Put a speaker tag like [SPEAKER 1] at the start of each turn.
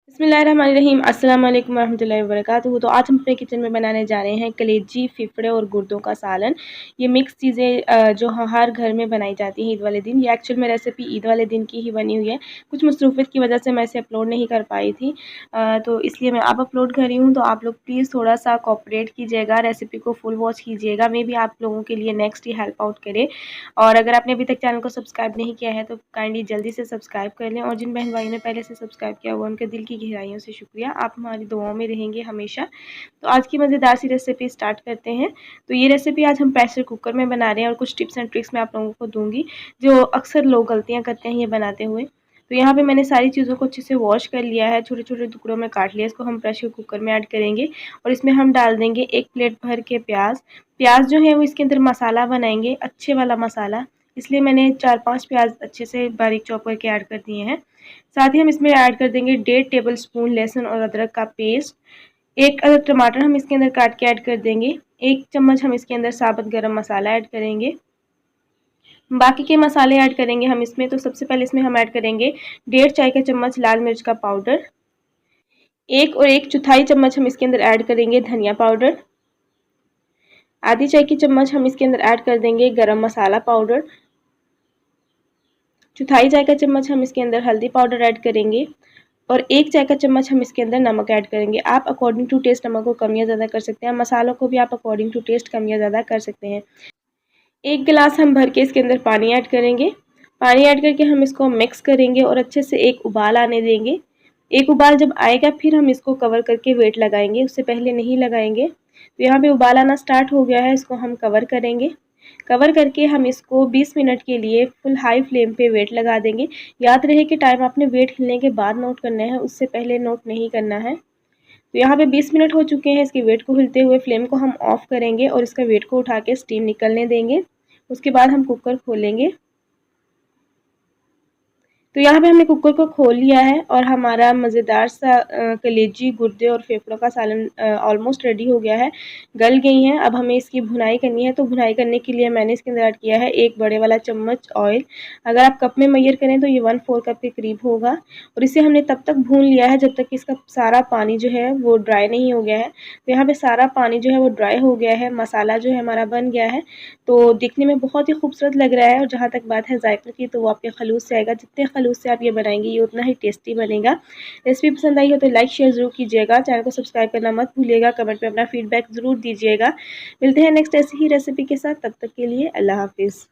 [SPEAKER 1] बिस्मिल्लाहिर्रहमानिर्रहीम अस्सलाम वालेकुम रहमतुल्लाहि व बरकातुहू। तो आज हम अपने किचन में बनाने जा रहे हैं कलेजी, फिफड़े और गुर्दों का सालन। ये मिक्स चीज़ें जो हर घर में बनाई जाती हैं ईद वाले दिन। ये एक्चुअल में रेसिपी ईद वाले दिन की ही बनी हुई है। कुछ मसरूफियत की वजह से मैं इसे अपलोड नहीं कर पाई थी, तो इसलिए मैं अब अपलोड कर रही हूँ। तो आप लोग प्लीज़ थोड़ा सा कोऑपरेट कीजिएगा, रेसिपी को फुल वॉच कीजिएगा। मे भी आप लोगों के लिए नेक्स्ट ही हेल्प आउट करे। और अगर आपने अभी तक चैनल को सब्सक्राइब नहीं किया है तो काइंडली जल्दी से सब्सक्राइब कर लें। और जिन बहन भाइयों ने पहले से सब्सक्राइब किया हुआ उनके दिल की गहराइयों से शुक्रिया। आप हमारी दुआओं में रहेंगे हमेशा। तो आज की मज़ेदार सी रेसिपी स्टार्ट करते हैं। तो ये रेसिपी आज हम प्रेशर कुकर में बना रहे हैं और कुछ टिप्स एंड ट्रिक्स मैं आप लोगों को दूंगी जो अक्सर लोग गलतियां करते हैं ये बनाते हुए। तो यहाँ पे मैंने सारी चीज़ों को अच्छे से वॉश कर लिया है, छोटे छोटे टुकड़ों में काट लिया। इसको हम प्रेशर कुकर में ऐड करेंगे और इसमें हम डाल देंगे 1 प्लेट भर के प्याज जो है वो इसके अंदर मसाला बनाएंगे, अच्छे वाला मसाला। इसलिए मैंने 4-5 प्याज अच्छे से बारीक चॉप करके ऐड कर दिए हैं। साथ ही हम इसमें ऐड कर देंगे 1.5 टेबल स्पून लहसुन और अदरक का पेस्ट। 1 अदर टमाटर हम इसके अंदर काट के ऐड कर देंगे। 1 चम्मच हम इसके अंदर साबुत गरम मसाला ऐड करेंगे। बाकी के मसाले ऐड करेंगे हम इसमें। तो सबसे पहले इसमें हम ऐड करेंगे 1.5 चाय का चम्मच लाल मिर्च का पाउडर। 1 और 1/4 चम्मच हम इसके अंदर ऐड करेंगे धनिया पाउडर। आधी चाय की चम्मच हम इसके अंदर ऐड कर देंगे गरम मसाला पाउडर। 1/4 चाय का चम्मच हम इसके अंदर हल्दी पाउडर ऐड करेंगे और 1 चाय का चम्मच हम इसके अंदर नमक ऐड करेंगे। आप अकॉर्डिंग टू टेस्ट नमक को कम या ज़्यादा कर सकते हैं। मसालों को भी आप अकॉर्डिंग टू टेस्ट कम या ज़्यादा कर सकते हैं। 1 गिलास हम भर के इसके अंदर पानी ऐड करेंगे। पानी ऐड करके हम इसको मिक्स करेंगे और अच्छे से एक उबाल आने देंगे। एक उबाल जब आएगा फिर हम इसको कवर करके वेट लगाएंगे, उससे पहले नहीं लगाएंगे। तो यहाँ पे उबाल आना स्टार्ट हो गया है, इसको हम कवर करेंगे। कवर करके हम इसको 20 मिनट के लिए फुल हाई फ्लेम पे वेट लगा देंगे। याद रहे कि टाइम आपने वेट हिलने के बाद नोट करना है, उससे पहले नोट नहीं करना है। तो यहाँ पे 20 मिनट हो चुके हैं। इसके वेट को हिलते हुए फ्लेम को हम ऑफ करेंगे और इसका वेट को उठा के स्टीम निकलने देंगे। उसके बाद हम कुकर खोलेंगे। तो यहाँ पे हमने कुकर को खोल लिया है और हमारा मज़ेदार सा कलेजी, गुर्दे और फेफड़ों का सालन ऑलमोस्ट रेडी हो गया है, गल गई हैं। अब हमें इसकी भुनाई करनी है। तो भुनाई करने के लिए मैंने इसके अंदर ऐड किया है 1 बड़े वाला चम्मच ऑयल। अगर आप कप में मेजर करें तो ये 1/4 कप के करीब होगा। और इसे हमने तब तक भून लिया है जब तक कि इसका सारा पानी जो है वो ड्राई नहीं हो गया है। तो यहाँ पर सारा पानी जो है वो ड्राई हो गया है, मसाला जो है हमारा बन गया है। तो दिखने में बहुत ही खूबसूरत लग रहा है और जहाँ तक बात है जायके की तो वो आपके खलूस से आएगा। जितने खलूस से आप ये बनाएंगे ये उतना ही टेस्टी बनेगा। रेसिपी पसंद आई हो तो लाइक शेयर ज़रूर कीजिएगा। चैनल को सब्सक्राइब करना मत भूलिएगा। कमेंट में अपना फीडबैक ज़रूर दीजिएगा। मिलते हैं नेक्स्ट ऐसी ही रेसिपी के साथ। तब तक के लिए अल्लाह हाफिज़।